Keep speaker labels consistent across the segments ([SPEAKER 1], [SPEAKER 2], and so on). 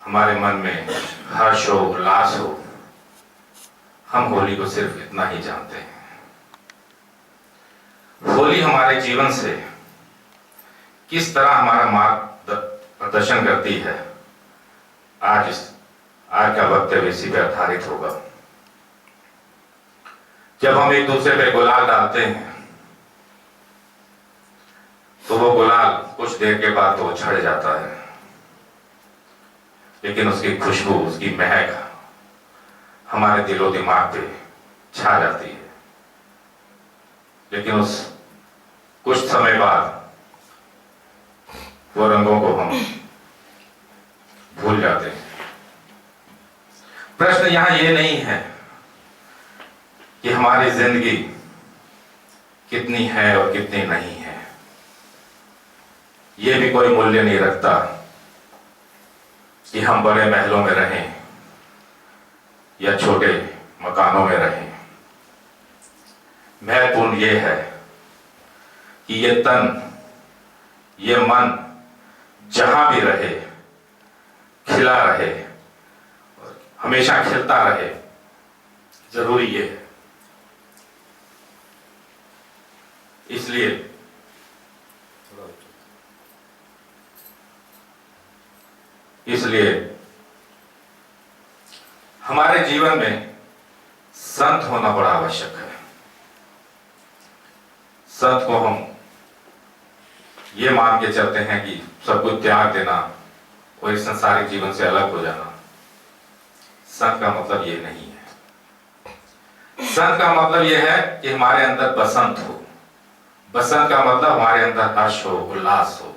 [SPEAKER 1] हमारे मन में हर्ष हो, उल्लास हो, हम होली को सिर्फ इतना ही जानते हैं। होली हमारे जीवन से किस तरह हमारा मार्ग प्रदर्शन करती है, आज का वक्तव्य इसी पे आधारित होगा। जब हम एक दूसरे पे गुलाल डालते हैं तो वो गुलाल कुछ देर के बाद तो झड़ जाता है, लेकिन उसकी खुशबू, उसकी महक हमारे दिलो दिमाग पे छा जाती है। लेकिन उस कुछ समय बाद वो रंगों को हम भूल जाते हैं। प्रश्न यहां ये नहीं है कि हमारी जिंदगी कितनी है और कितनी नहीं है, ये भी कोई मूल्य नहीं रखता कि हम बड़े महलों में रहें या छोटे मकानों में रहें। महत्वपूर्ण ये है कि ये तन, ये मन जहां भी रहे, खिला रहे और हमेशा खिलता रहे। जरूरी ये है। इसलिए हमारे जीवन में संत होना बड़ा आवश्यक है। संत को हम ये मान के चलते हैं कि सब कुछ त्याग देना और इस संसारिक जीवन से अलग हो जाना। संत का मतलब ये नहीं है। संत का मतलब ये है कि हमारे अंदर बसंत हो। बसंत का मतलब हमारे अंदर हर्ष हो, उल्लास हो।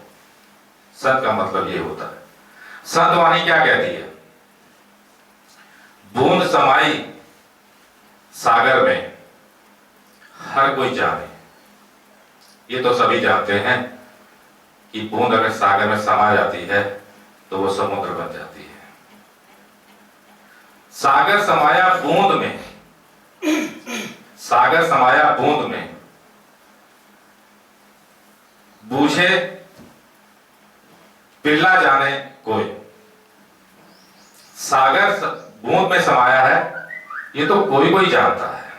[SPEAKER 1] संत का मतलब ये होता है। संत वाणी क्या कहती है? बूंद समाई सागर में हर कोई जाने। ये तो सभी जानते हैं कि बूंद अगर सागर में समा जाती है तो वो समुद्र बन जाती है। सागर समाया बूंद में, सागर समाया बूंद में, बूझे पिल्ला जाने कोई। सागर बूंद में समाया है, ये तो कोई कोई जानता है।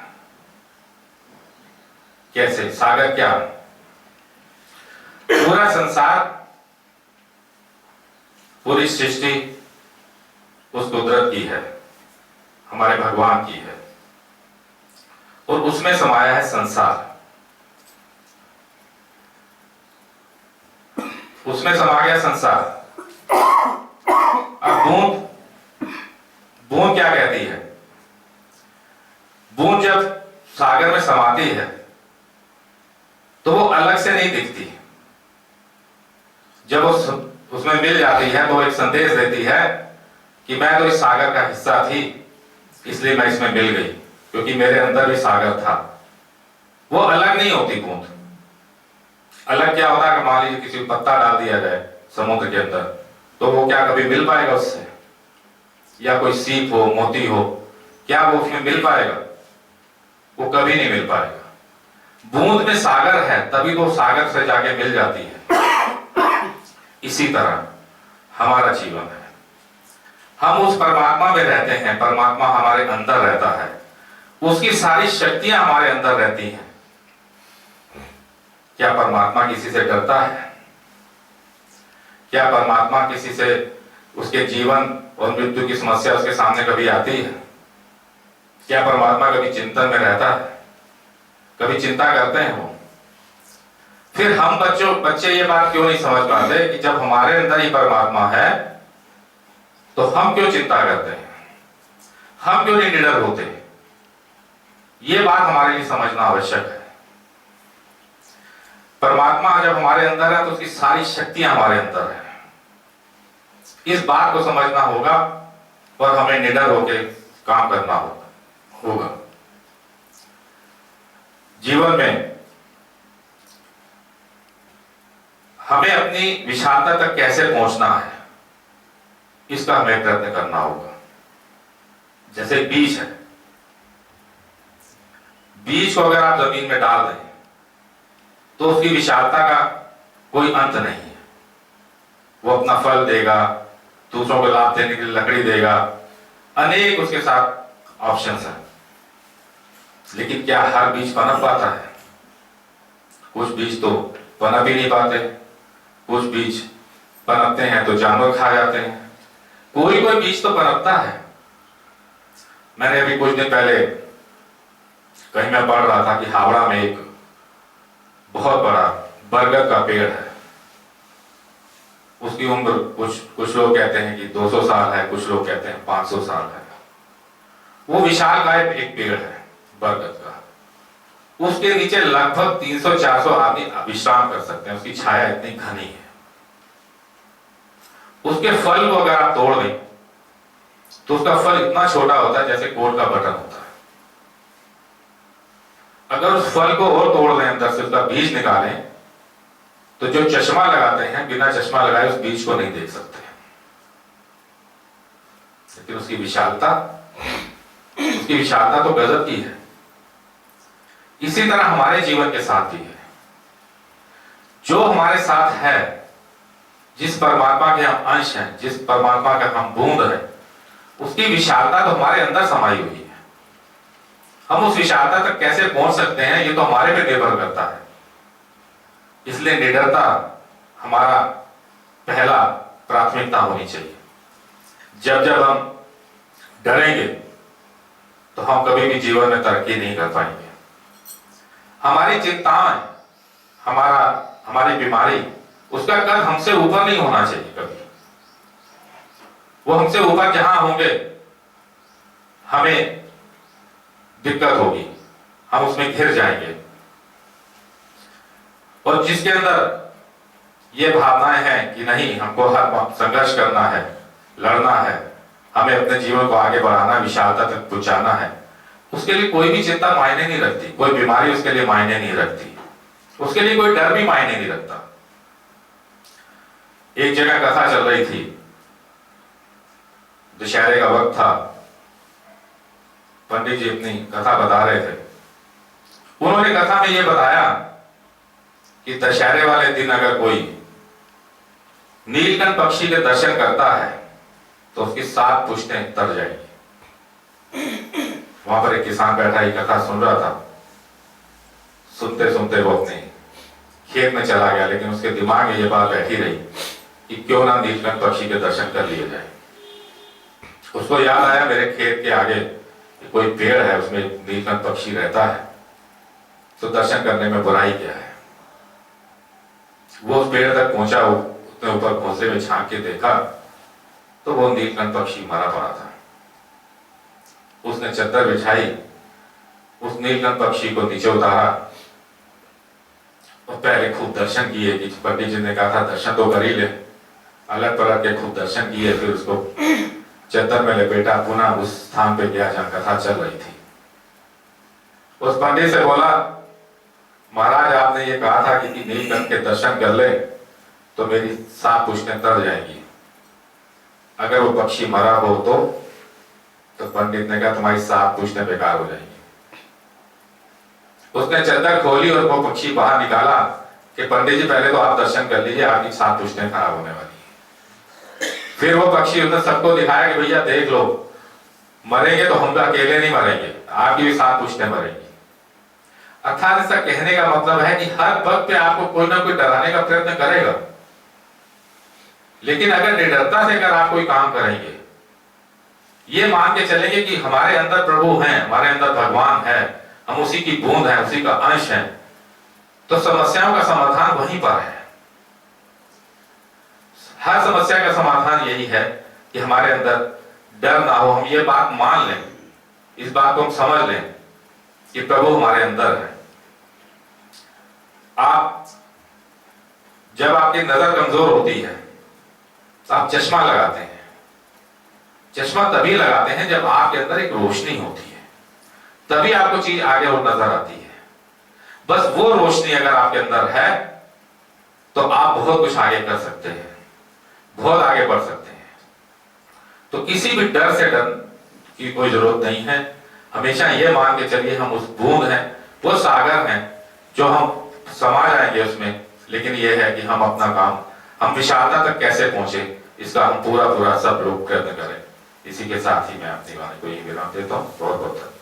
[SPEAKER 1] कैसे? सागर क्या? पूरा संसार, पूरी सृष्टि उस कुदरत की है, हमारे भगवान की है, और उसमें समाया है संसार। उसमें समा गया संसार। अब बूंद, बूंद क्या कहती है? बूंद जब सागर में समाती है तो वो अलग से नहीं दिखती। जब वो उसमें मिल जाती है तो वो एक संदेश देती है कि मैं तो इस सागर का हिस्सा थी, इसलिए मैं इसमें मिल गई, क्योंकि मेरे अंदर भी सागर था। वो अलग नहीं होती बूंद। अलग क्या होता है कि मान लीजिए किसी को पत्ता डाल दिया जाए समुद्र के अंदर, तो वो क्या कभी मिल पाएगा उससे? या कोई सीप हो, मोती हो, क्या वो उसमें मिल पाएगा? वो कभी नहीं मिल पाएगा। बूंद में सागर है, तभी तो सागर से जाके मिल जाती है। इसी तरह हमारा जीवन है। हम उस परमात्मा में रहते हैं, परमात्मा हमारे अंदर रहता है, उसकी सारी शक्तियां हमारे अंदर रहती हैं। क्या परमात्मा किसी से डरता है? क्या परमात्मा किसी से, उसके जीवन और मृत्यु की समस्या उसके सामने कभी आती है? क्या परमात्मा कभी चिंतन में रहता है? कभी चिंता करते हैं वो? फिर हम बच्चे ये बात क्यों नहीं समझ पाते कि जब हमारे अंदर ही परमात्मा है तो हम क्यों चिंता करते हैं? हम क्यों नहीं निडर होते? ये बात हमारे लिए समझना आवश्यक है। परमात्मा जब हमारे अंदर है तो उसकी सारी शक्तियां हमारे अंदर है। इस बात को समझना होगा और हमें निडर होकर काम करना होगा। जीवन में हमें अपनी विशालता तक कैसे पहुंचना है, इसका हमें प्रयत्न करना होगा। जैसे बीज है, बीज को अगर आप जमीन में डाल दें तो उसकी विशालता का कोई अंत नहीं है। वो अपना फल देगा, दूसरों को लाभ देने के लिए लकड़ी देगा, अनेक उसके साथ ऑप्शंस हैं। लेकिन क्या हर बीज पनप पाता है? कुछ बीज तो पनप ही नहीं पाते, कुछ बीज पनपते हैं तो जानवर खा जाते हैं, कोई कोई बीज तो पनपता है। मैंने अभी कुछ दिन पहले कहीं मैं पढ़ रहा था कि हावड़ा में एक बहुत बड़ा बरगद का पेड़ है। उसकी उम्र कुछ लोग कहते हैं कि 200 साल है, कुछ लोग कहते हैं 500 साल है। वो विशालकाय एक पेड़ है बरगद का। उसके नीचे लगभग 300-400 आदमी विश्राम कर सकते हैं, उसकी छाया इतनी घनी है। उसके फल को अगर आप तोड़ दें तो उसका फल इतना छोटा होता है जैसे कोट का बटन होता है। अगर उस फल को और तोड़ दें, अंदर से उसका बीज निकालें, तो जो चश्मा लगाते हैं बिना चश्मा लगाए उस बीज को नहीं देख सकते। लेकिन उसकी विशालता तो गजब की है। इसी तरह हमारे जीवन के साथ भी है। जो हमारे साथ है, जिस परमात्मा के हम अंश हैं, जिस परमात्मा का हम बूंद हैं, उसकी विशालता तो हमारे अंदर समाई हुई है। हम उस विशालता तक कैसे पहुंच सकते हैं, ये तो हमारे पे निर्भर करता है। इसलिए निडरता हमारा पहला प्राथमिकता होनी चाहिए। जब जब हम डरेंगे तो हम कभी भी जीवन में तरक्की नहीं कर पाएंगे। हमारी चिंताएं, हमारी बीमारी, उसका कद हमसे ऊपर नहीं होना चाहिए कभी। वो हमसे ऊपर जहां होंगे हमें दिक्कत होगी, हम उसमें घिर जाएंगे। और जिसके अंदर ये भावनाएं हैं कि नहीं, हमको हर संघर्ष करना है, लड़ना है, हमें अपने जीवन को आगे बढ़ाना, विशालता तक पहुंचाना है, उसके लिए कोई भी चिंता मायने नहीं रखती, कोई बीमारी उसके लिए मायने नहीं रखती, उसके लिए कोई डर भी मायने नहीं रखता। एक जगह कथा चल रही थी, दशहरे का वक्त था, पंडित जी अपनी कथा बता रहे थे। उन्होंने कथा में यह बताया कि दशहरे वाले दिन अगर कोई नीलकंठ पक्षी के दर्शन करता है तो उसकी 7 पुश्तें तर जाएंगी। वहां पर एक किसान बैठा ही कथा सुन रहा था। सुनते सुनते वो अपने खेत में चला गया, लेकिन उसके दिमाग में ये बात बैठी रही कि क्यों ना नीलकंठ पक्षी के दर्शन कर लिए जाए। उसको याद आया, मेरे खेत के आगे कोई पेड़ है, उसमें नीलकंठ पक्षी रहता है, तो दर्शन करने में बुराई क्या है। वो उस पेड़ तक पहुंचा, उसने ऊपर घोंसले में झांक के देखा तो वो नीलकंठ पक्षी मरा पड़ा था। उसने चद्दर बिछाई, उस नीलकंठ पक्षी को नीचे उतारा और पहले खूब दर्शन किए कि पंडित जी ने कहा था दर्शन तो कर ही ले, अलग पलट के खूब दर्शन किए। फिर उसको चद्दर में लपेटा, पुनः उस स्थान पे गया जहां कथा चल रही थी। उस पंडित से बोला, महाराज आपने ये कहा था कि नीलकंठ के दर्शन कर ले तो मेरी 7 पुश्तें तर जाएंगी, अगर वो पक्षी मरा हो तो पंडित ने कहा तुम्हारी 7 पुश्तें बेकार हो जाएंगी। उसने चद्दर खोली और वो पक्षी बाहर निकाला कि पंडित जी पहले तो आप दर्शन कर लीजिए, आपकी 7 पुश्तें खराब होने वाली है। फिर वो पक्षी उसने सबको दिखाया कि भैया देख लो, मरेंगे तो हम अकेले नहीं मरेंगे, आपकी भी 7 पुश्तें मरेंगी। अर्थात इसका कहने का मतलब है कि हर वक्त पे आपको कोई ना कोई डराने का प्रयत्न करेगा, लेकिन अगर निडरता से अगर आप कोई काम करेंगे, ये मान के चलेंगे कि हमारे अंदर प्रभु हैं, हमारे अंदर भगवान है, हम उसी की बूंद हैं, उसी का अंश हैं, तो समस्याओं का समाधान वहीं पर है। हर समस्या का समाधान यही है कि हमारे अंदर डर ना हो, हम ये बात मान लें, इस बात को हम समझ लें कि प्रभु हमारे अंदर है। जब आपकी नजर कमजोर होती है तो आप चश्मा लगाते हैं। चश्मा तभी लगाते हैं जब आपके अंदर एक रोशनी होती है, तभी आपको चीज आगे और नजर आती है। बस वो रोशनी अगर आपके अंदर है तो आप बहुत कुछ आगे कर सकते हैं, बहुत आगे बढ़ सकते हैं। तो किसी भी डर से डर की कोई जरूरत नहीं है। हमेशा ये मान के चलिए हम उस बूंद हैं, वो सागर हैं जो हम समा जाएंगे उसमें। लेकिन यह है कि हम अपना काम, हम विशालता तक कैसे पहुंचे, इसका हम पूरा सब लोग प्रयत्न करें। इसी के साथ ही मैं अपनी वाणी को ये विराम देता हूँ। बहुत बहुत धन्यवाद।